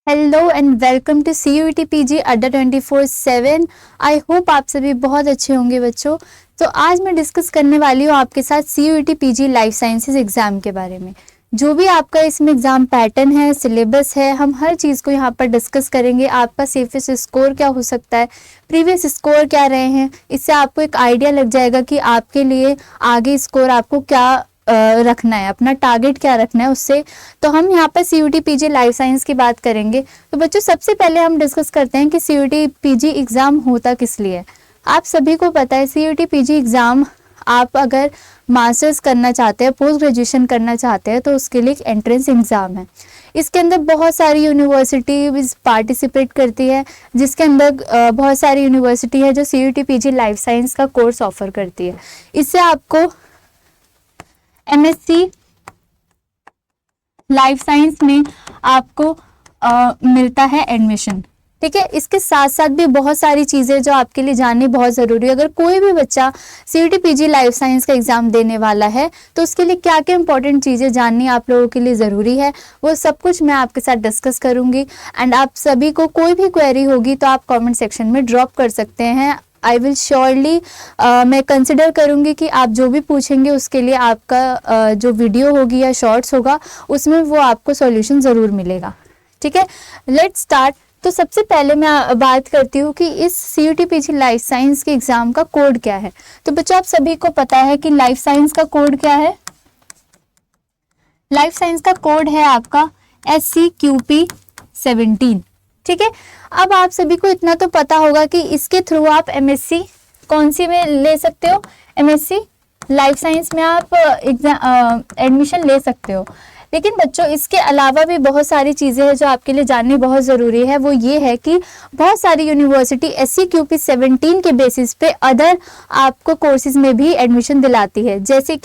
Hello and welcome to CUET PG अड्डा 24/7। I hope आप सभी बहुत अच्छे होंगे बच्चों। तो आज मैं डिस्कस करने वाली हूँ आपके साथ CUET PG life sciences exam के बारे में। जो भी आपका इसमें एग्जाम पैटर्न है, सिलेबस है, हम हर चीज़ को यहाँ पर डिस्कस करेंगे। आपका सेफेस्ट स्कोर क्या हो सकता है, प्रीवियस स्कोर क्या रहे हैं, इससे आपको एक आइडिया लग जाएगा कि आपके लिए आगे स्कोर आपको क्या रखना है, अपना टारगेट क्या रखना है उससे। तो हम यहाँ पर CUET PG लाइफ साइंस की बात करेंगे। तो बच्चों सबसे पहले हम डिस्कस करते हैं कि CUET PG एग्ज़ाम होता किस लिए। आप सभी को पता है CUET PG एग्ज़ाम आप अगर मास्टर्स करना चाहते हैं, पोस्ट ग्रेजुएशन करना चाहते हैं, तो उसके लिए एक एंट्रेंस एग्ज़ाम है। इसके अंदर बहुत सारी यूनिवर्सिटी पार्टिसिपेट करती है, जिसके अंदर बहुत सारी यूनिवर्सिटी है जो CUET PG लाइफ साइंस का कोर्स ऑफर करती है। इससे आपको MSc लाइफ साइंस में आपको मिलता है एडमिशन। ठीक है, इसके साथ साथ भी बहुत सारी चीज़ें जो आपके लिए जाननी बहुत ज़रूरी है। अगर कोई भी बच्चा CUET PG लाइफ साइंस का एग्ज़ाम देने वाला है तो उसके लिए क्या क्या इंपॉर्टेंट चीज़ें जाननी आप लोगों के लिए ज़रूरी है, वो सब कुछ मैं आपके साथ डिस्कस करूँगी। एंड आप सभी को कोई भी क्वेरी होगी तो आप कमेंट सेक्शन में ड्रॉप कर सकते हैं। आई विल श्योरली मैं कंसिडर करूँगी कि आप जो भी पूछेंगे उसके लिए आपका जो वीडियो होगी या शॉर्ट्स होगा उसमें वो आपको सॉल्यूशन ज़रूर मिलेगा। ठीक है, लेट्स स्टार्ट। तो सबसे पहले मैं बात करती हूँ कि इस CUET PG लाइफ साइंस के एग्ज़ाम का कोड क्या है। तो बच्चों आप सभी को पता है कि लाइफ साइंस का कोड क्या है। लाइफ साइंस का कोड है आपका SCQP 17। ठीक है, अब आप सभी को इतना तो पता होगा कि इसके थ्रू आप MSc कौन सी में ले सकते हो, MSc लाइफ साइंस में आप एडमिशन ले सकते हो। लेकिन बच्चों इसके अलावा भी बहुत सारी चीज़ें हैं जो आपके लिए जाननी बहुत ज़रूरी है। वो ये है कि बहुत सारी यूनिवर्सिटी SCQP 17 के बेसिस पे अदर आपको कोर्सेज में भी एडमिशन दिलाती है। जैसे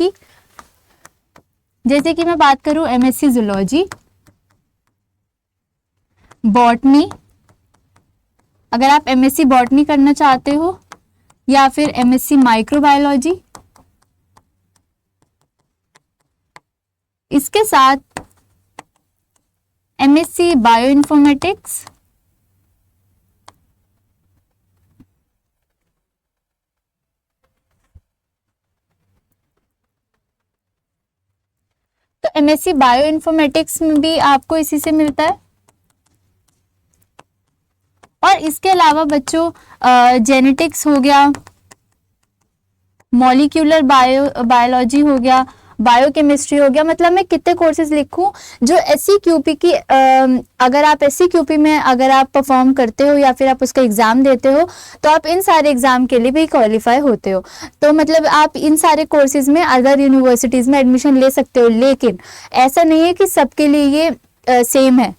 कि मैं बात करूँ MSc जूलॉजी, बॉटनी, अगर आप MSc बॉटनी करना चाहते हो, या फिर MSc माइक्रोबायोलॉजी। इसके साथ MSc बायोइन्फॉर्मेटिक्स, तो MSc बायोइन्फॉर्मेटिक्स में भी आपको इसी से मिलता है। और इसके अलावा बच्चों जेनेटिक्स हो गया, मॉलिक्यूलर बायोलॉजी हो गया, बायोकेमिस्ट्री हो गया। मतलब मैं कितने कोर्सेज लिखूं जो SCQP की अगर आप SCQP में अगर आप परफॉर्म करते हो या फिर आप उसका एग्ज़ाम देते हो तो आप इन सारे एग्ज़ाम के लिए भी क्वालिफाई होते हो। तो मतलब आप इन सारे कोर्सेज में अदर यूनिवर्सिटीज़ में एडमिशन ले सकते हो। लेकिन ऐसा नहीं है कि सबके लिए ये सेम है,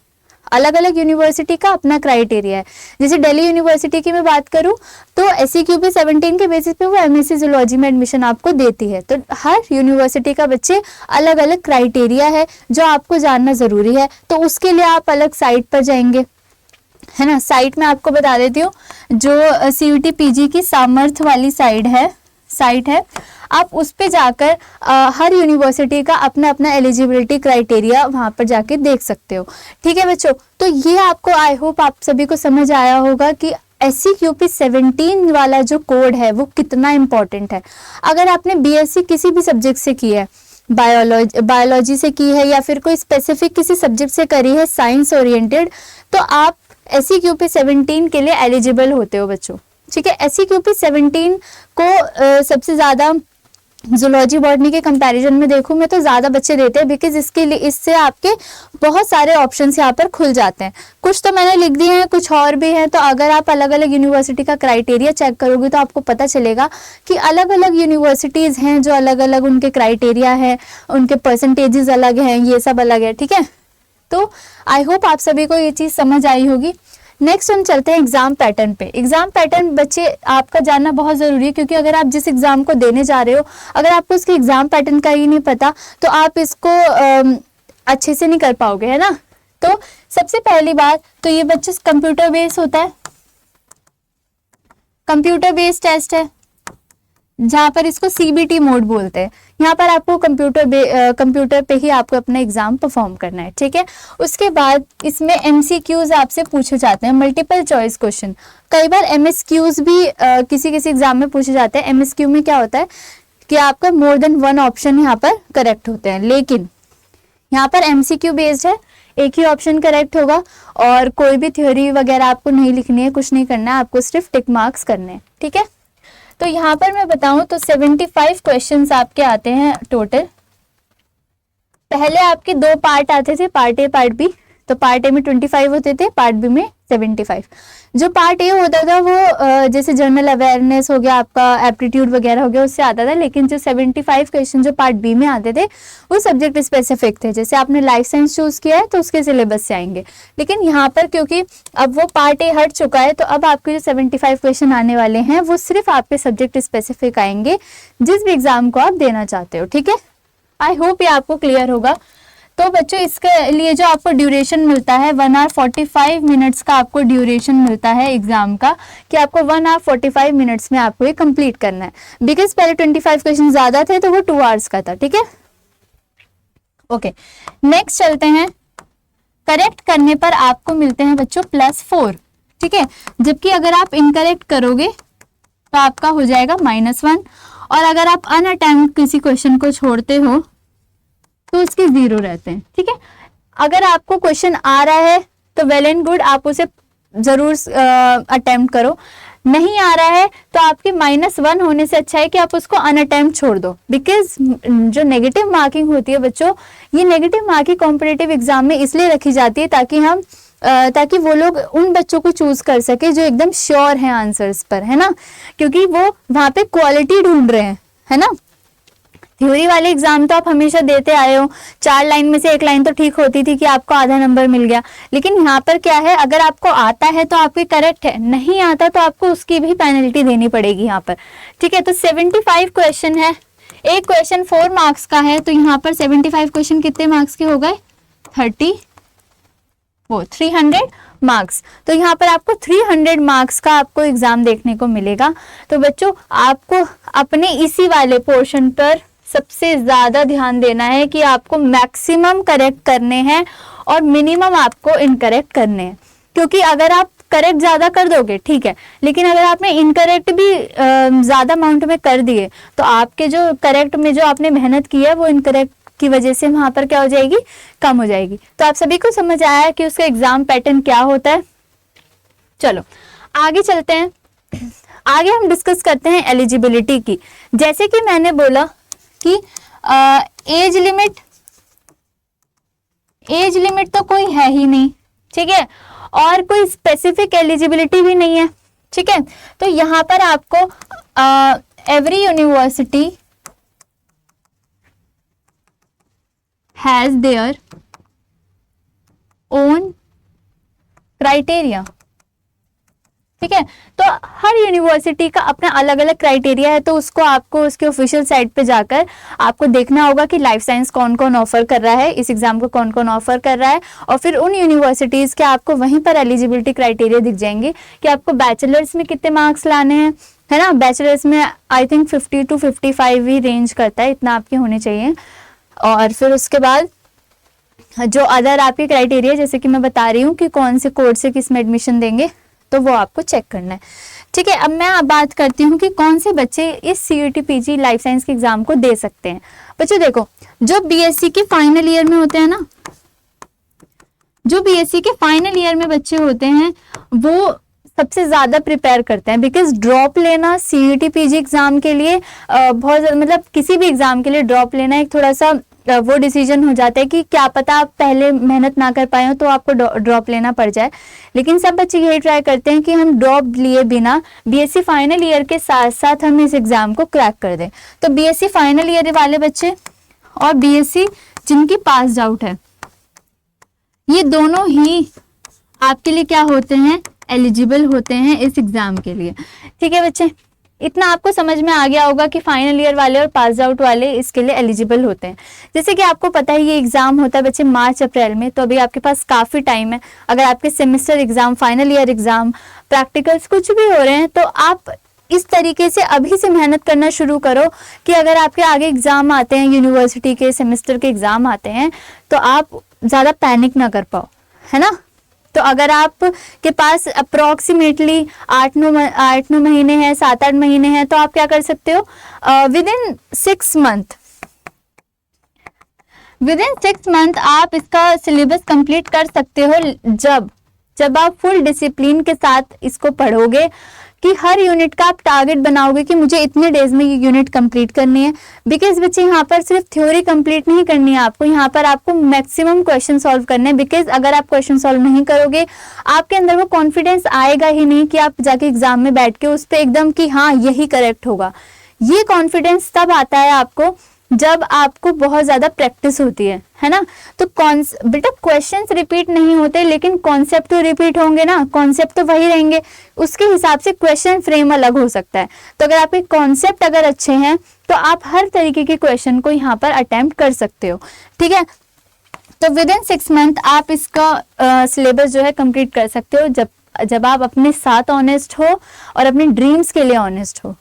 अलग अलग यूनिवर्सिटी का अपना क्राइटेरिया है। जैसे दिल्ली यूनिवर्सिटी की मैं बात करूं तो SCQP 17 के बेसिस पे वो MSc जूलॉजी में एडमिशन आपको देती है। तो हर यूनिवर्सिटी का बच्चे अलग अलग क्राइटेरिया है जो आपको जानना ज़रूरी है। तो उसके लिए आप अलग साइट पर जाएंगे, है ना। साइट में आपको बता देती हूँ, जो CUET PG की सामर्थ वाली साइट है, आप उस पे जाकर हर यूनिवर्सिटी का अपना अपना एलिजिबिलिटी क्राइटेरिया वहाँ पर जाके देख सकते हो। ठीक है बच्चों, तो ये आपको आई होप आप सभी को समझ आया होगा कि SCQP 17 वाला जो कोड है वो कितना इम्पोर्टेंट है। अगर आपने BSc किसी भी सब्जेक्ट से की है, बायोलॉजी से की है या फिर कोई स्पेसिफिक किसी सब्जेक्ट से करी है साइंस ओरिएंटेड, तो आप SCQP 17 के लिए एलिजिबल होते हो बच्चों। ठीक है, SCQP 17 को सबसे ज़्यादा जूलॉजी बॉटनी के कंपैरिजन में देखूं मैं तो ज़्यादा बच्चे देते हैं, बिकॉज इसके लिए इससे आपके बहुत सारे ऑप्शंस यहाँ पर खुल जाते हैं। कुछ तो मैंने लिख दिए हैं, कुछ और भी हैं। तो अगर आप अलग अलग यूनिवर्सिटी का क्राइटेरिया चेक करोगे तो आपको पता चलेगा कि अलग अलग यूनिवर्सिटीज़ हैं जो अलग अलग उनके क्राइटेरिया है, उनके परसेंटेजेस अलग हैं, ये सब अलग है। ठीक है, तो आई होप आप सभी को ये चीज़ समझ आई होगी। नेक्स्ट हम चलते हैं एग्जाम पैटर्न पे। एग्जाम पैटर्न बच्चे आपका जानना बहुत ज़रूरी है, क्योंकि अगर आप जिस एग्जाम को देने जा रहे हो अगर आपको उसके एग्जाम पैटर्न का ही नहीं पता तो आप इसको अच्छे से नहीं कर पाओगे, है ना। तो सबसे पहली बात तो ये बच्चे कंप्यूटर बेस्ड होता है, कंप्यूटर बेस्ड टेस्ट है। जहाँ पर इसको सीबीटी मोड बोलते हैं। यहाँ पर आपको कंप्यूटर पे ही आपको अपना एग्जाम परफॉर्म करना है, ठीक है। उसके बाद इसमें एमसीक्यूज आपसे पूछे जाते हैं, मल्टीपल चॉइस क्वेश्चन। कई बार एमएसक्यूज भी किसी किसी एग्जाम में पूछे जाते हैं। एमएसक्यू में क्या होता है कि आपका मोर देन वन ऑप्शन यहाँ पर करेक्ट होते हैं, लेकिन यहाँ पर एमसीक्यू बेस्ड है, एक ही ऑप्शन करेक्ट होगा और कोई भी थ्योरी वगैरह आपको नहीं लिखनी है, कुछ नहीं करना है, आपको सिर्फ टिक मार्क्स करने हैं, ठीक है। तो यहाँ पर मैं बताऊं तो 75 क्वेश्चंस आपके आते हैं टोटल। पहले आपके दो पार्ट आते थे, पार्ट ए पार्ट बी। तो पार्ट ए में 25 होते थे, पार्ट बी में 75। जो पार्ट ए होता था वो जैसे जनरल अवेयरनेस हो गया, आपका एप्टीट्यूड वगैरह हो गया, उससे आता था। लेकिन जो 75 क्वेश्चन जो पार्ट बी में आते थे वो सब्जेक्ट स्पेसिफिक थे। जैसे आपने लाइफ साइंस चूज किया है तो उसके सिलेबस से आएंगे। लेकिन यहाँ पर क्योंकि अब वो पार्ट ए हट चुका है, तो अब आपके जो 75 क्वेश्चन आने वाले हैं वो सिर्फ आपके सब्जेक्ट स्पेसिफिक आएंगे, जिस भी एग्जाम को आप देना चाहते हो, ठीक है। आई होप ये आपको क्लियर होगा। तो बच्चों इसके लिए जो आपको ड्यूरेशन मिलता है 1 आवर 45 मिनट्स का आपको ड्यूरेशन मिलता है एग्जाम का, कि आपको 1 आवर 45 मिनट्स में आपको ये कंप्लीट करना है। बिकॉज पहले 25 क्वेश्चन ज्यादा थे तो वो 2 आवर्स का था, ठीक है। ओके, नेक्स्ट चलते हैं। करेक्ट करने पर आपको मिलते हैं बच्चों +4, ठीक है। जबकि अगर आप इनकरेक्ट करोगे तो आपका हो जाएगा -1, और अगर आप अनअटेम्प्ट किसी क्वेश्चन को छोड़ते हो तो उसके 0 रहते हैं, ठीक है। अगर आपको क्वेश्चन आ रहा है तो वेल एंड गुड, आप उसे जरूर अटेम्प्ट करो। नहीं आ रहा है तो आपके -1 होने से अच्छा है कि आप उसको अनअटेम्प्ट छोड़ दो। बिकॉज जो नेगेटिव मार्किंग होती है बच्चों, ये नेगेटिव मार्किंग कॉम्पिटिटिव एग्जाम में इसलिए रखी जाती है ताकि वो लोग उन बच्चों को चूज कर सके जो एकदम श्योर हैं आंसर्स पर, है ना, क्योंकि वो वहां पे क्वालिटी ढूंढ रहे हैं, है ना। थ्योरी वाले एग्जाम तो आप हमेशा देते आए हो, 4 लाइन में से 1 लाइन तो ठीक होती थी कि आपको आधा नंबर मिल गया। लेकिन यहाँ पर क्या है, अगर आपको आता है तो आपके करेक्ट है, नहीं आता तो आपको उसकी भी पेनल्टी देनी पड़ेगी यहाँ पर, ठीक है। तो 75 क्वेश्चन है, एक क्वेश्चन 4 मार्क्स का है, तो यहाँ पर 75 क्वेश्चन कितने मार्क्स के हो गए, 300 मार्क्स। तो यहाँ पर आपको 300 मार्क्स का आपको एग्जाम देखने को मिलेगा। तो बच्चों आपको अपने इसी वाले पोर्शन पर सबसे ज्यादा ध्यान देना है कि आपको मैक्सिमम करेक्ट करने हैं और मिनिमम आपको इनकरेक्ट करने हैं। क्योंकि अगर आप करेक्ट ज्यादा कर दोगे ठीक है, लेकिन अगर आपने इनकरेक्ट भी ज्यादा अमाउंट में कर दिए तो आपके जो करेक्ट में जो आपने मेहनत की है वो इनकरेक्ट की वजह से वहां पर क्या हो जाएगी, कम हो जाएगी। तो आप सभी को समझ आया कि उसका एग्जाम पैटर्न क्या होता है। चलो आगे चलते हैं। आगे हम डिस्कस करते हैं एलिजिबिलिटी की। जैसे कि मैंने बोला कि एज लिमिट तो कोई है ही नहीं, ठीक है, और कोई स्पेसिफिक एलिजिबिलिटी भी नहीं है, ठीक है। तो यहां पर आपको every university has their own criteria, ठीक है। तो हर यूनिवर्सिटी का अपना अलग अलग क्राइटेरिया है, तो उसको आपको उसके ऑफिशियल साइट पे जाकर आपको देखना होगा कि लाइफ साइंस कौन कौन ऑफर कर रहा है, इस एग्जाम को कौन कौन ऑफर कर रहा है, और फिर उन यूनिवर्सिटीज के आपको वहीं पर एलिजिबिलिटी क्राइटेरिया दिख जाएंगे कि आपको बैचलर्स में कितने मार्क्स लाने हैं, है ना। बैचलर्स में I think 50 to 55 he range करता है, इतना आपके होने चाहिए। और फिर उसके बाद जो अदर आपके क्राइटेरिया, जैसे कि मैं बता रही हूँ कि कौन से कोर्स से किस में एडमिशन देंगे, तो वो आपको चेक करना है, ठीक है। अब मैं बात करती हूँ कि कौन से बच्चे इस सीयूटी पीजी लाइफ साइंस के एग्जाम को दे सकते हैं। बच्चों देखो, जो बीएससी के फाइनल ईयर में होते हैं ना, जो बीएससी के फाइनल ईयर में बच्चे होते हैं वो सबसे ज्यादा प्रिपेयर करते हैं। बिकॉज ड्रॉप लेना सीयूटी पीजी एग्जाम के लिए बहुत मतलब किसी भी एग्जाम के लिए ड्रॉप लेना एक थोड़ा सा वो डिसीजन हो जाता है कि क्या पता आप पहले मेहनत ना कर पाए हो तो आपको ड्रॉप लेना पड़ जाए। लेकिन सब बच्चे यही ट्राई करते हैं कि हम ड्रॉप लिए बिना बीएससी फाइनल ईयर के साथ साथ हम इस एग्जाम को क्रैक कर दें। तो बीएससी फाइनल ईयर वाले बच्चे और बीएससी जिनकी पास आउट है, ये दोनों ही आपके लिए क्या होते हैं, एलिजिबल होते हैं इस एग्जाम के लिए, ठीक है बच्चे। इतना आपको समझ में आ गया होगा कि फाइनल ईयर वाले और पास आउट वाले इसके लिए एलिजिबल होते हैं। जैसे कि आपको पता है ये एग्जाम होता है बच्चे मार्च अप्रैल में, तो अभी आपके पास काफी टाइम है। अगर आपके semester exam, final year exam, practicals कुछ भी हो रहे हैं तो आप इस तरीके से अभी से मेहनत करना शुरू करो कि अगर आपके आगे एग्जाम आते हैं, यूनिवर्सिटी के सेमेस्टर के एग्जाम आते हैं, तो आप ज़्यादा पैनिक ना कर पाओ, है ना। तो अगर आप के पास अप्रोक्सीमेटली 8-9 महीने हैं, 7-8 महीने हैं, तो आप क्या कर सकते हो, विद इन 6 मंथ आप इसका सिलेबस कंप्लीट कर सकते हो, जब आप फुल डिसिप्लिन के साथ इसको पढ़ोगे कि हर यूनिट का आप टारगेट बनाओगे कि मुझे इतने डेज में ये यूनिट कंप्लीट करनी है। बिकॉज बच्चे यहाँ पर सिर्फ थ्योरी कंप्लीट नहीं करनी है आपको, यहाँ पर आपको मैक्सिमम क्वेश्चन सॉल्व करने हैं। बिकॉज अगर आप क्वेश्चन सॉल्व नहीं करोगे, आपके अंदर वो कॉन्फिडेंस आएगा ही नहीं कि आप जाके एग्जाम में बैठ के उस पर एकदम कि हाँ यही करेक्ट होगा। ये कॉन्फिडेंस तब आता है आपको जब आपको बहुत ज्यादा प्रैक्टिस होती है ना। तो बेटा क्वेश्चंस रिपीट नहीं होते, लेकिन कॉन्सेप्ट तो रिपीट होंगे ना, कॉन्सेप्ट तो वही रहेंगे, उसके हिसाब से क्वेश्चन फ्रेम अलग हो सकता है। तो अगर आपके कॉन्सेप्ट अगर अच्छे हैं तो आप हर तरीके के क्वेश्चन को यहाँ पर अटेम्प्ट कर सकते हो, ठीक है। तो विद इन 6 मंथ आप इसका सिलेबस जो है कंप्लीट कर सकते हो, जब आप अपने साथ ऑनेस्ट हो और अपने ड्रीम्स के लिए ऑनेस्ट हो,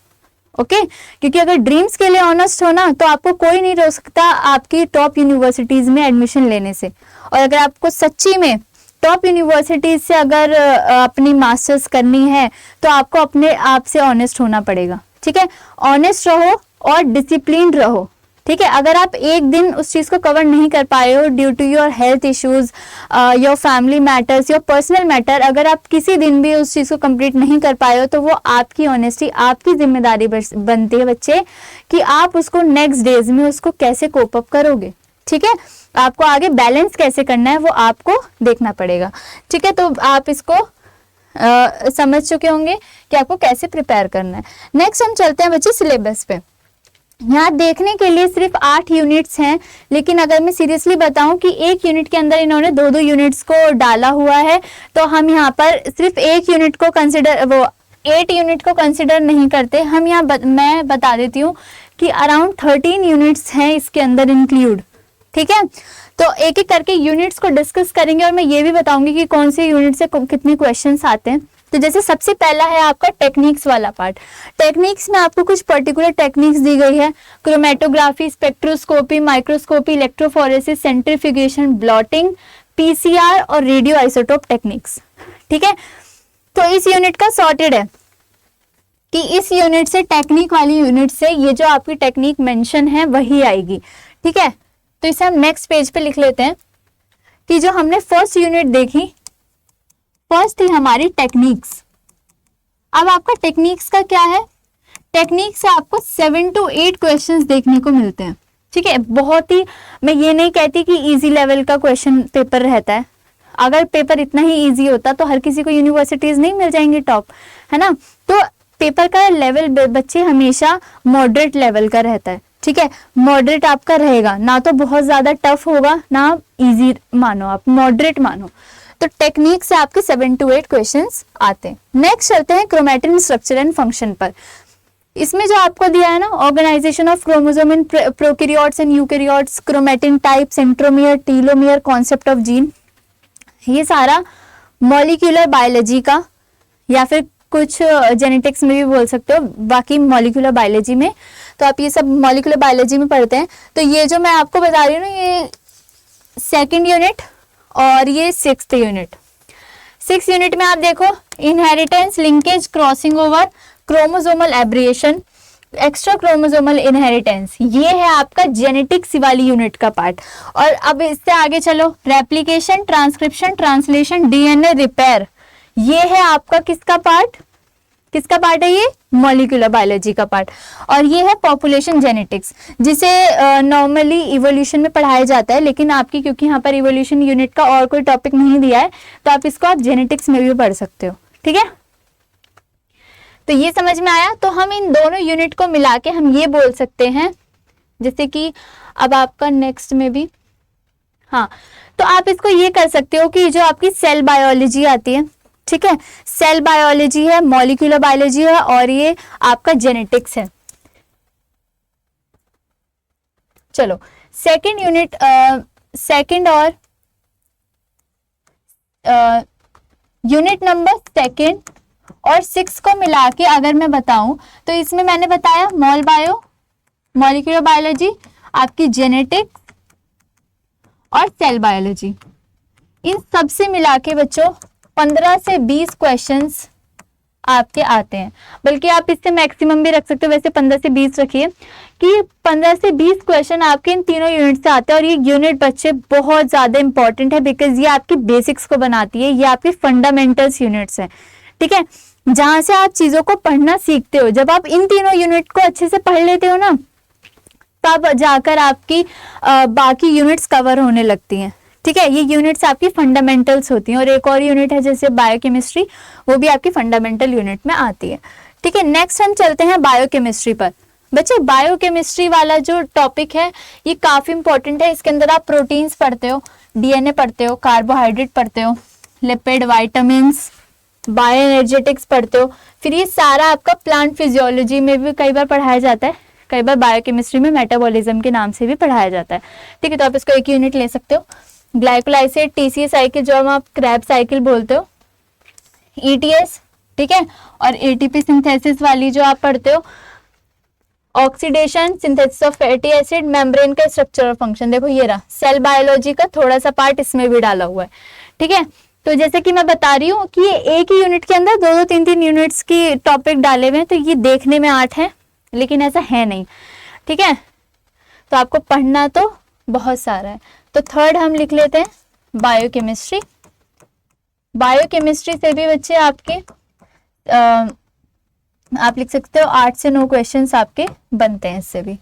ओके क्योंकि अगर ड्रीम्स के लिए ऑनेस्ट हो ना, तो आपको कोई नहीं रोक सकता आपकी टॉप यूनिवर्सिटीज में एडमिशन लेने से। और अगर आपको सच्ची में टॉप यूनिवर्सिटीज से अगर अपनी मास्टर्स करनी है, तो आपको अपने आप से ऑनेस्ट होना पड़ेगा, ठीक है। ऑनेस्ट रहो और डिसिप्लिन रहो, ठीक है। अगर आप एक दिन उस चीज को कवर नहीं कर पाए हो due to your health issues, your family matters, your personal matter, अगर आप किसी दिन भी उस चीज को कंप्लीट नहीं कर पाए हो, तो वो आपकी ऑनेस्टी, आपकी जिम्मेदारी बनती है बच्चे कि आप उसको नेक्स्ट डेज में उसको कैसे कोप अप करोगे, ठीक है। आपको आगे बैलेंस कैसे करना है वो आपको देखना पड़ेगा, ठीक है। तो आप इसको समझ चुके होंगे कि आपको कैसे प्रिपेयर करना है। नेक्स्ट हम चलते हैं बच्चे सिलेबस पे। यहाँ देखने के लिए सिर्फ 8 यूनिट्स हैं, लेकिन अगर मैं सीरियसली बताऊं कि एक यूनिट के अंदर इन्होंने 2-2 यूनिट्स को डाला हुआ है, तो हम यहाँ पर सिर्फ एक यूनिट को कंसिडर, वो 8 यूनिट को कंसिडर नहीं करते हम। यहाँ मैं बता देती हूँ कि अराउंड 13 यूनिट्स हैं इसके अंदर इंक्लूड, ठीक है। तो एक एक करके यूनिट्स को डिस्कस करेंगे और मैं ये भी बताऊंगी कि कौन से यूनिट से कितने क्वेश्चंस आते हैं। तो जैसे सबसे पहला है आपका टेक्निक्स वाला पार्ट। टेक्निक्स में आपको कुछ पर्टिकुलर टेक्निक्स दी गई है, chromatography, spectroscopy, microscopy, electrophoresis, centrifugation, blotting, PCR और रेडियो आइसोटोप टेक्निक्स, ठीक है। तो इस यूनिट का सॉर्टेड है कि इस यूनिट से, टेक्निक वाली यूनिट से ये जो आपकी टेक्निक मेंशन है वही आएगी, ठीक है। तो इसे हम नेक्स्ट पेज पे लिख लेते हैं कि जो हमने फर्स्ट यूनिट देखी, फर्स्ट थी हमारी टेक्निक्स। अब आपका टेक्निक्स का क्या है, टेक्निक से आपको 7 to 8 क्वेश्चंस देखने को मिलते हैं, ठीक है। बहुत ही, मैं ये नहीं कहती कि इजी लेवल का क्वेश्चन पेपर रहता है। अगर पेपर इतना ही इजी होता तो हर किसी को यूनिवर्सिटीज नहीं मिल जाएंगे टॉप, है ना। तो पेपर का लेवल बच्चे हमेशा मॉडरेट लेवल का रहता है, ठीक है। मॉडरेट आपका रहेगा, ना तो बहुत ज्यादा टफ होगा ना इजी मानो, आप मॉडरेट मानो। तो टेक्निक से आपके 7 to 8 क्वेश्चंस आते हैं। नेक्स्ट चलते हैं क्रोमैटिन स्ट्रक्चर एंड फंक्शन पर। इसमें जो आपको दिया है ना, organisation of chromosome in prokaryotes and eukaryotes, chromatin type, centromere, telomere, concept of gene, ये सारा मॉलिक्यूलर बायोलॉजी का, या फिर कुछ जेनेटिक्स में भी बोल सकते हो, बाकी मॉलिक्यूलर बायोलॉजी में, तो आप ये सब मॉलिक्यूलर बायोलॉजी में पढ़ते हैं। तो ये जो मैं आपको बता रही हूँ ना, ये 2nd यूनिट और ये 6th यूनिट। 6th यूनिट में आप देखो inheritance, linkage, crossing over, chromosomal aberration, extra chromosomal inheritance, ये है आपका जेनेटिक्स वाली यूनिट का पार्ट। और अब इससे आगे चलो, replication, transcription, translation, DNA repair, ये है आपका किसका पार्ट, किसका पार्ट है ये, मॉलिक्यूलर बायोलॉजी का पार्ट। और ये है पॉपुलेशन जेनेटिक्स, जिसे नॉर्मली इवोल्यूशन में पढ़ाया जाता है, लेकिन आपकी क्योंकि यहाँ पर इवोल्यूशन यूनिट का और कोई टॉपिक नहीं दिया है, तो आप इसको आप जेनेटिक्स में भी पढ़ सकते हो, ठीक है। तो ये समझ में आया। तो हम इन दोनों यूनिट को मिला के हम ये बोल सकते हैं, जैसे कि अब आपका नेक्स्ट में भी, हाँ, तो आप इसको ये कर सकते हो कि जो आपकी सेल बायोलॉजी आती है, ठीक है, सेल बायोलॉजी है, मॉलिक्यूलर बायोलॉजी है, और ये आपका जेनेटिक्स है। चलो सेकंड यूनिट, सेकंड और यूनिट नंबर 2 और 6 को मिला के अगर मैं बताऊं तो इसमें मैंने बताया मॉल बायो, मॉलिक्यूलर बायोलॉजी, आपकी जेनेटिक्स और सेल बायोलॉजी, इन सब से मिला के बच्चों 15 से 20 क्वेश्चंस आपके आते हैं, बल्कि आप इससे मैक्सिमम भी रख सकते हो, वैसे 15 से 20 रखिए कि 15 से 20 क्वेश्चन आपके इन तीनों यूनिट से आते हैं। और ये यूनिट बच्चे बहुत ज्यादा इंपॉर्टेंट है बिकॉज ये आपकी बेसिक्स को बनाती है, ये आपकी फंडामेंटल्स यूनिट्स है, ठीक है, जहां से आप चीजों को पढ़ना सीखते हो। जब आप इन तीनों यूनिट को अच्छे से पढ़ लेते हो ना, तब जाकर आपकी बाकी यूनिट्स कवर होने लगती हैं, ठीक है। ये यूनिट्स आपकी फंडामेंटल्स होती हैं। और एक और यूनिट है जैसे बायोकेमिस्ट्री, वो भी आपकी फंडामेंटल यूनिट में आती है, ठीक है। नेक्स्ट हम चलते हैं बायोकेमिस्ट्री पर। बच्चे बायोकेमिस्ट्री वाला जो टॉपिक है ये काफी इंपॉर्टेंट है। इसके अंदर आप प्रोटीन्स पढ़ते हो, डीएनए पढ़ते हो, कार्बोहाइड्रेट पढ़ते हो, लिपिड, वाइटामिन्स, बायो एनर्जेटिक्स पढ़ते हो। फिर ये सारा आपका प्लांट फिजियोलॉजी में भी कई बार पढ़ाया जाता है, कई बार बायोकेमिस्ट्री में मेटाबॉलिज्म के नाम से भी पढ़ाया जाता है, ठीक है। तो आप इसको एक यूनिट ले सकते हो। ग्लाइकोलाइसिस, टीसीए साइकिल जो हम आप क्रैब साइकिल बोलते हो, ईटीएस, ठीक है, और एटीपी सिंथेसिस वाली जो आप पढ़ते हो, oxidation, synthesis of fatty acid, membrane का स्ट्रक्चर और फंक्शन। देखो ये रहा सेल बायोलॉजी का थोड़ा सा पार्ट इसमें भी डाला हुआ है, ठीक है। तो जैसे कि मैं बता रही हूँ कि ये एक ही यूनिट के अंदर 2-2, 3-3 यूनिट्स की टॉपिक डाले हुए हैं, तो ये देखने में 8 है लेकिन ऐसा है नहीं, ठीक है। तो आपको पढ़ना तो बहुत सारा है। तो थर्ड हम लिख लेते हैं बायोकेमिस्ट्री। बायोकेमिस्ट्री से भी बच्चे आपके आप लिख सकते हो 8 से 9 क्वेश्चंस आपके बनते हैं इससे भी,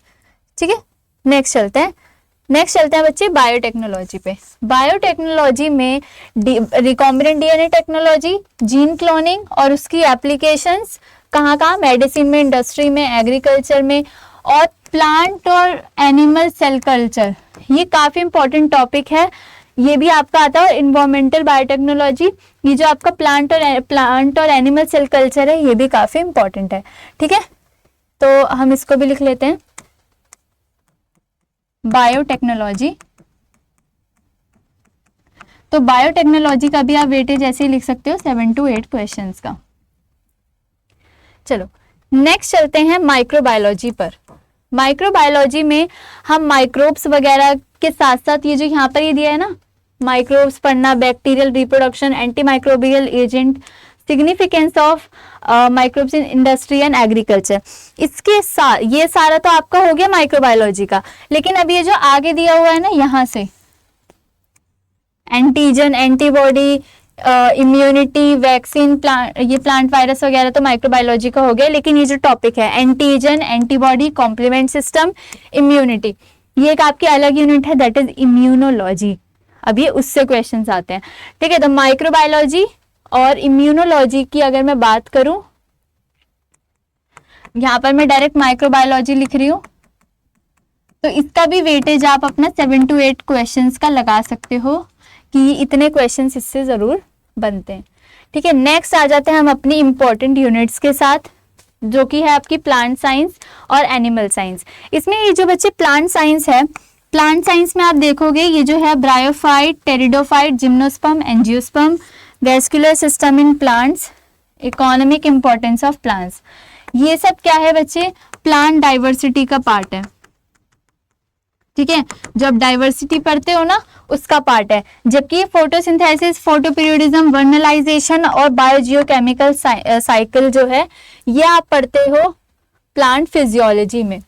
ठीक है। नेक्स्ट चलते हैं बच्चे बायोटेक्नोलॉजी पे। बायोटेक्नोलॉजी में recombinant DNA technology, gene cloning और उसकी एप्लीकेशंस कहाँ, मेडिसिन में, इंडस्ट्री में, एग्रीकल्चर में, और प्लांट और एनिमल सेल कल्चर, ये काफी इंपॉर्टेंट टॉपिक है, ये भी आपका आता है। और इन्वायरमेंटल बायोटेक्नोलॉजी, ये जो आपका प्लांट और एनिमल सेल कल्चर है, ये भी काफी इंपॉर्टेंट है, ठीक है। तो हम इसको भी लिख लेते हैं बायोटेक्नोलॉजी। तो बायोटेक्नोलॉजी का भी आप वेटेज ऐसे ही लिख सकते हो 7 to 8 क्वेश्चंस का। चलो नेक्स्ट चलते हैं माइक्रोबायोलॉजी पर। माइक्रोबायोलॉजी में हम माइक्रोब्स वगैरह के साथ साथ ये जो यहाँ पर ये दिया है ना, माइक्रोब्स पढ़ना, bacterial reproduction, anti microbial agent, significance of microbes in industry and agriculture, इसके साथ ये सारा तो आपका हो गया माइक्रोबायोलॉजी का। लेकिन अब ये जो आगे दिया हुआ है ना, यहाँ से एंटीजन, एंटीबॉडी, इम्यूनिटी, वैक्सीन, ये प्लांट वायरस वगैरह तो माइक्रोबायोलॉजी का हो गया। लेकिन ये जो टॉपिक है antigen, antibody, complement system, immunity, ये एक आपकी अलग यूनिट है, दैट इज इम्यूनोलॉजी। अब ये उससे क्वेश्चंस आते हैं, ठीक है। तो माइक्रोबायोलॉजी और इम्यूनोलॉजी की अगर मैं बात करूं, यहां पर मैं डायरेक्ट माइक्रोबायोलॉजी लिख रही हूं, तो इसका भी वेटेज आप अपना 7 to 8 क्वेश्चंस का लगा सकते हो कि इतने क्वेश्चंस इससे जरूर बनते हैं, ठीक है। नेक्स्ट आ जाते हैं हम अपनी इंपॉर्टेंट यूनिट्स के साथ, जो कि है आपकी प्लांट साइंस और एनिमल साइंस। इसमें ये जो बच्चे प्लांट साइंस है, प्लांट साइंस में आप देखोगे ये जो है bryophyte, pteridophyte, gymnosperm, angiosperm, vascular system in plants, economic importance of plants, ये सब क्या है बच्चे, प्लांट डाइवर्सिटी का पार्ट है, ठीक है। जब डाइवर्सिटी पढ़ते हो ना उसका पार्ट है। जबकि ये फोटोसिंथेसिस, फोटोपीरियोडिज्म, वर्नलाइजेशन और बायोजियोकेमिकल साइकिल जो है ये आप पढ़ते हो प्लांट फिजियोलॉजी में,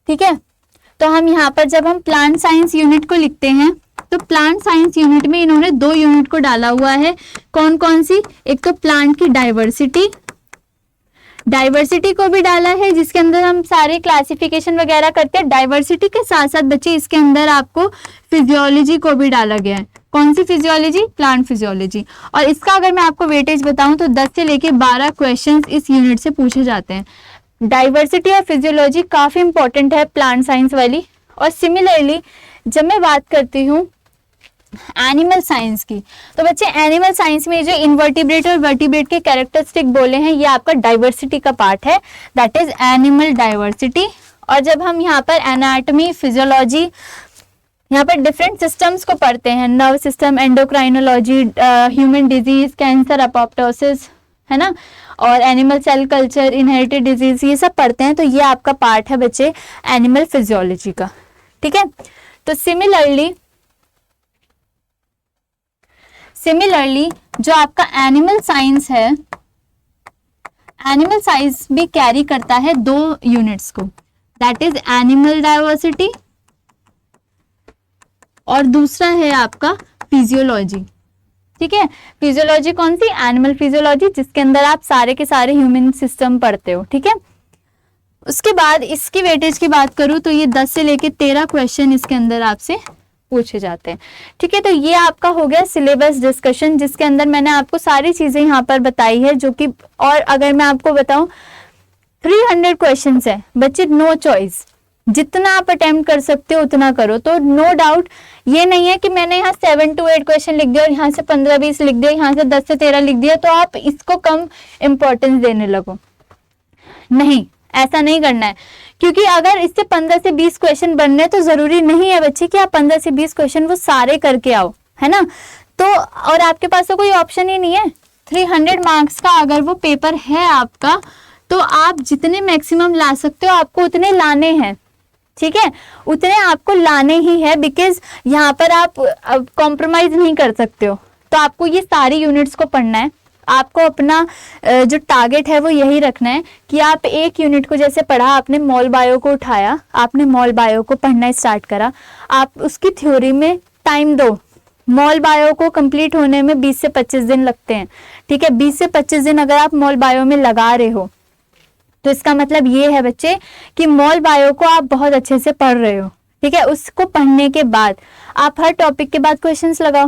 ठीक है। तो हम यहाँ पर जब हम प्लांट साइंस यूनिट को लिखते हैं तो प्लांट साइंस यूनिट में इन्होंने 2 यूनिट को डाला हुआ है। कौन कौन सी, एक तो प्लांट की डाइवर्सिटी को भी डाला है, जिसके अंदर हम सारे क्लासिफिकेशन वगैरह करते हैं। डाइवर्सिटी के साथ साथ बच्चे इसके अंदर आपको फिजियोलॉजी को भी डाला गया है। कौन सी फिजियोलॉजी, प्लांट फिजियोलॉजी। और इसका अगर मैं आपको वेटेज बताऊं तो 10 से लेके 12 क्वेश्चंस इस यूनिट से पूछे जाते हैं। डाइवर्सिटी और फिजियोलॉजी काफी इंपॉर्टेंट है प्लांट साइंस वाली। और सिमिलरली जब मैं बात करती हूँ एनिमल साइंस की, तो बच्चे एनिमल साइंस में जो इनवर्टिब्रेट और वर्टिब्रेट के कैरेक्टरिस्टिक बोले हैं ये आपका डाइवर्सिटी का पार्ट है, दैट इज एनिमल डाइवर्सिटी। और जब हम यहाँ पर एनाटॉमी, फिजियोलॉजी, यहाँ पर डिफरेंट सिस्टम्स को पढ़ते हैं, nerve system, endocrinology, human disease, cancer, apoptosis, है ना, और animal cell culture, inherited disease, ये सब पढ़ते हैं। तो ये आपका पार्ट है बच्चे एनिमल फिजियोलॉजी का, ठीक है। तो सिमिलरली जो आपका एनिमल साइंस है, एनिमल साइंस भी कैरी करता है 2 यूनिट्स को, दैट इज एनिमल डाइवर्सिटी और दूसरा है आपका फिजियोलॉजी, ठीक है। फिजियोलॉजी कौन सी? एनिमल फिजियोलॉजी, जिसके अंदर आप सारे के सारे ह्यूमन सिस्टम पढ़ते हो, ठीक है। उसके बाद इसकी वेटेज की बात करूं तो ये 10 से लेके 13 क्वेश्चन इसके अंदर आपसे पूछे जाते हैं, ठीक है। तो ये आपका हो गया सिलेबस डिस्कशन, जिसके अंदर मैंने आपको सारी चीजें यहाँ पर बताई है, जो कि, और अगर मैं आपको बताऊं 300 क्वेश्चंस है बच्चे, नो चॉइस, जितना आप अटेम्प्ट कर सकते हो उतना करो। तो नो डाउट ये नहीं है कि मैंने यहाँ 7 to 8 क्वेश्चन लिख दिया और यहाँ से 15-20 लिख दिया, यहाँ से 10 से 13 लिख दिया, तो आप इसको कम इंपॉर्टेंस देने लगो। नहीं, ऐसा नहीं करना है, क्योंकि अगर इससे 15 से 20 क्वेश्चन बनने, तो जरूरी नहीं है बच्चे कि आप 15 से 20 क्वेश्चन वो सारे करके आओ, है ना। तो और आपके पास तो कोई ऑप्शन ही नहीं है। 300 मार्क्स का अगर वो पेपर है आपका, तो आप जितने मैक्सिमम ला सकते हो आपको उतने लाने हैं, ठीक है, उतने आपको लाने ही है, बिकॉज यहाँ पर आप कॉम्प्रोमाइज नहीं कर सकते हो। तो आपको ये सारी यूनिट्स को पढ़ना है। आपको अपना जो टारगेट है वो यही रखना है कि आप एक यूनिट को जैसे पढ़ा, आपने मॉल बायो को उठाया, आपने मॉल बायो को पढ़ना स्टार्ट करा, आप उसकी थ्योरी में टाइम दो। मॉल बायो को कंप्लीट होने में 20 से 25 दिन लगते हैं, ठीक है। 20 से 25 दिन अगर आप मॉल बायो में लगा रहे हो, तो इसका मतलब ये है बच्चे कि मॉल बायो को आप बहुत अच्छे से पढ़ रहे हो, ठीक है। उसको पढ़ने के बाद आप हर टॉपिक के बाद क्वेश्चंस लगाओ,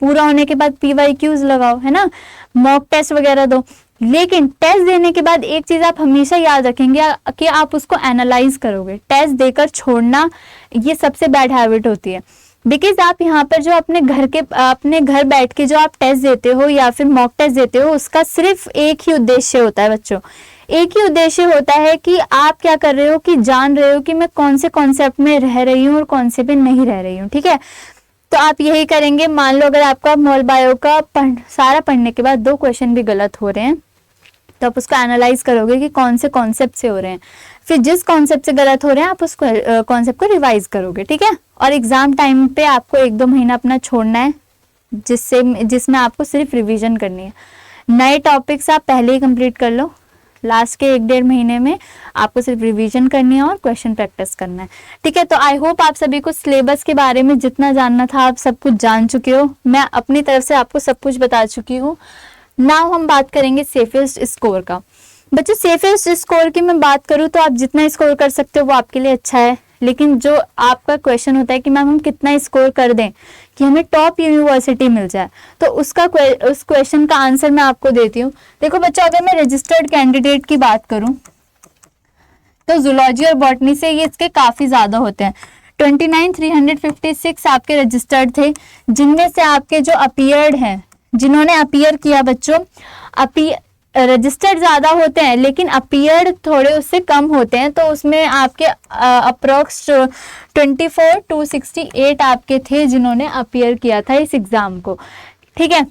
पूरा होने के बाद PYQs लगाओ, है ना, मॉक टेस्ट वगैरह दो। लेकिन टेस्ट देने के बाद एक चीज आप हमेशा याद रखेंगे कि आप उसको एनालाइज करोगे। टेस्ट देकर छोड़ना ये सबसे बैड हैबिट होती है, बिकॉज आप यहाँ पर जो अपने घर बैठ के जो आप टेस्ट देते हो या फिर मॉक टेस्ट देते हो, उसका सिर्फ एक ही उद्देश्य होता है बच्चों, एक ही उद्देश्य होता है कि आप क्या कर रहे हो कि जान रहे हो कि मैं कौन से कॉन्सेप्ट में रह रही हूँ और कौन से पे नहीं रह रही हूँ, ठीक है। तो आप यही करेंगे। मान लो अगर आपका मॉल बायो का सारा पढ़ने के बाद 2 क्वेश्चन भी गलत हो रहे हैं, तो आप उसको एनालाइज करोगे कि कौन से कॉन्सेप्ट से हो रहे हैं, फिर जिस कॉन्सेप्ट से गलत हो रहे हैं आप उस कॉन्सेप्ट को रिवाइज करोगे, ठीक है। और एग्जाम टाइम पे आपको 1-2 महीना अपना छोड़ना है, जिसमें आपको सिर्फ रिवीजन करनी है। नए टॉपिक्स आप पहले ही कंप्लीट कर लो, लास्ट के 1-1.5 महीने में आपको सिर्फ रिवीजन करनी है और क्वेश्चन प्रैक्टिस करना है, ठीक है। तो आई होप आप सभी को सिलेबस के बारे में जितना जानना था आप सब कुछ जान चुके हो। मैं अपनी तरफ से आपको सब कुछ बता चुकी हूँ। नाउ हम बात करेंगे सेफेस्ट स्कोर का। बच्चों, सेफेस्ट स्कोर की मैं बात करूँ तो आप जितना स्कोर कर सकते हो वो आपके लिए अच्छा है, लेकिन जो आपका क्वेश्चन होता है कि मैम हम कितना स्कोर कर दें कि हमें टॉप यूनिवर्सिटी मिल जाए, तो उस क्वेश्चन का आंसर मैं आपको देती हूँ। देखो बच्चों, अगर मैं रजिस्टर्ड कैंडिडेट की बात करूं तो जूलॉजी और बॉटनी से ये इसके काफी ज्यादा होते हैं। 29,356 आपके रजिस्टर्ड थे, जिनमें से आपके जो अपीयर्ड हैं, जिन्होंने अपीयर किया बच्चों, रजिस्टर्ड ज्यादा होते हैं लेकिन अपीयर्ड थोड़े उससे कम होते हैं। तो उसमें आपके अप्रोक्स 24,268 आपके थे जिन्होंने अपीयर किया था इस एग्जाम को, ठीक है।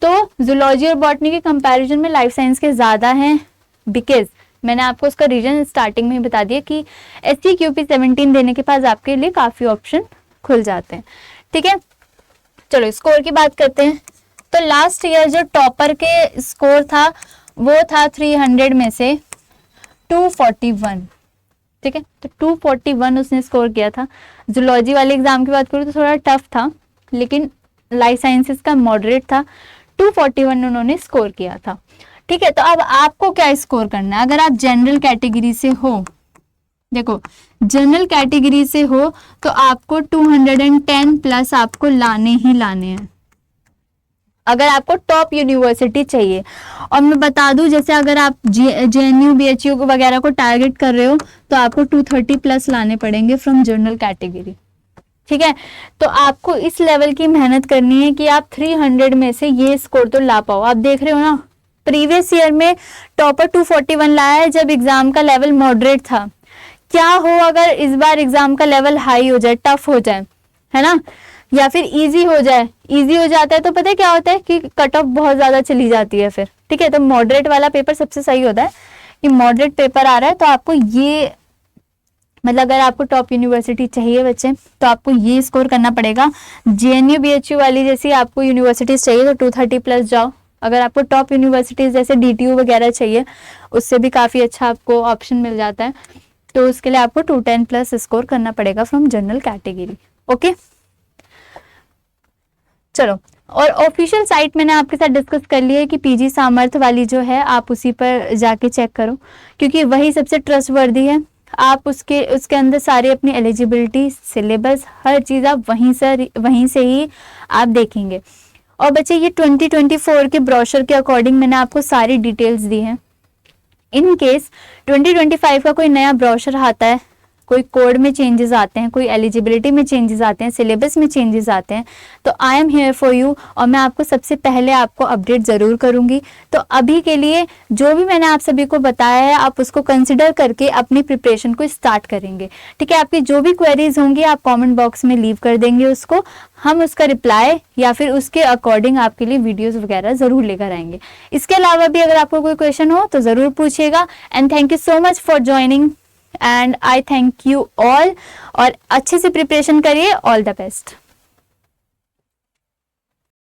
तो जूलॉजी और बॉटनी के कंपैरिजन में लाइफ साइंस के ज्यादा हैं, बिकॉज मैंने आपको उसका रीजन स्टार्टिंग में ही बता दिया कि SCQP 17 देने के बाद आपके लिए काफी ऑप्शन खुल जाते हैं, ठीक है। चलो स्कोर की बात करते हैं। तो लास्ट ईयर जो टॉपर के स्कोर था वो था 300 में से 241, ठीक है। तो 241 उसने स्कोर किया था। जूलॉजी वाले एग्जाम की बात करूँ तो थोड़ा टफ था, लेकिन लाइफ साइंसेस का मॉडरेट था। 241 उन्होंने स्कोर किया था, ठीक है। तो अब आपको क्या स्कोर करना है? अगर आप जनरल कैटेगरी से हो, देखो जनरल कैटेगरी से हो तो आपको 210 प्लस आपको लाने ही लाने हैं अगर आपको टॉप यूनिवर्सिटी चाहिए। और मैं बता दूं, जैसे अगर आप JNU BHU वगैरह को टारगेट कर रहे हो तो आपको 230 प्लस लाने पड़ेंगे फ्रॉम जनरल कैटेगरी, ठीक है। तो आपको इस लेवल की मेहनत करनी है कि आप 300 में से ये स्कोर तो ला पाओ। आप देख रहे हो ना, प्रीवियस ईयर में टॉपर 241 लाया है जब एग्जाम का लेवल मॉडरेट था। क्या हो अगर इस बार एग्जाम का लेवल हाई हो जाए, टफ हो जाए, है ना, या फिर इजी हो जाए, इजी हो जाता है तो पता है क्या होता है कि कट ऑफ बहुत ज्यादा चली जाती है फिर, ठीक है। तो मॉडरेट वाला पेपर सबसे सही होता है कि मॉडरेट पेपर आ रहा है तो आपको ये, मतलब अगर आपको टॉप यूनिवर्सिटी चाहिए बच्चे तो आपको ये स्कोर करना पड़ेगा। JNU BHU वाली जैसी आपको यूनिवर्सिटीज चाहिए तो 230+ जाओ। अगर आपको टॉप यूनिवर्सिटीज जैसे DTU वगैरह चाहिए उससे भी काफ़ी अच्छा आपको ऑप्शन मिल जाता है, तो उसके लिए आपको 210+ स्कोर करना पड़ेगा फ्रॉम जनरल कैटेगरी। ओके चलो, और ऑफिशियल साइट मैंने आपके साथ डिस्कस कर लिया है कि PG सामर्थ्य वाली जो है आप उसी पर जाके चेक करो, क्योंकि वही सबसे ट्रस्टवर्दी है। आप उसके अंदर सारे अपनी एलिजिबिलिटी, सिलेबस, हर चीज़ आप वहीं से ही आप देखेंगे। और बच्चे ये 2024 के ब्रोशर के अकॉर्डिंग मैंने आपको सारी डिटेल्स दी हैं। इन केस 2025 का कोई नया ब्रोशर आता है, कोई कोड में चेंजेस आते हैं, कोई एलिजिबिलिटी में चेंजेस आते हैं, सिलेबस में चेंजेस आते हैं, तो I am here for you और मैं आपको सबसे पहले आपको अपडेट ज़रूर करूंगी। तो अभी के लिए जो भी मैंने आप सभी को बताया है आप उसको कंसिडर करके अपनी प्रिपरेशन को स्टार्ट करेंगे, ठीक है। आपकी जो भी क्वेरीज होंगी आप कमेंट बॉक्स में लीव कर देंगे उसको, हम उसका रिप्लाई या फिर उसके अकॉर्डिंग आपके लिए वीडियोस वगैरह ज़रूर लेकर आएंगे। इसके अलावा भी अगर आपको कोई क्वेश्चन हो तो ज़रूर पूछिएगा। And thank you so much for joining and I thank you all, और अच्छे से प्रिपरेशन करिए। All the best.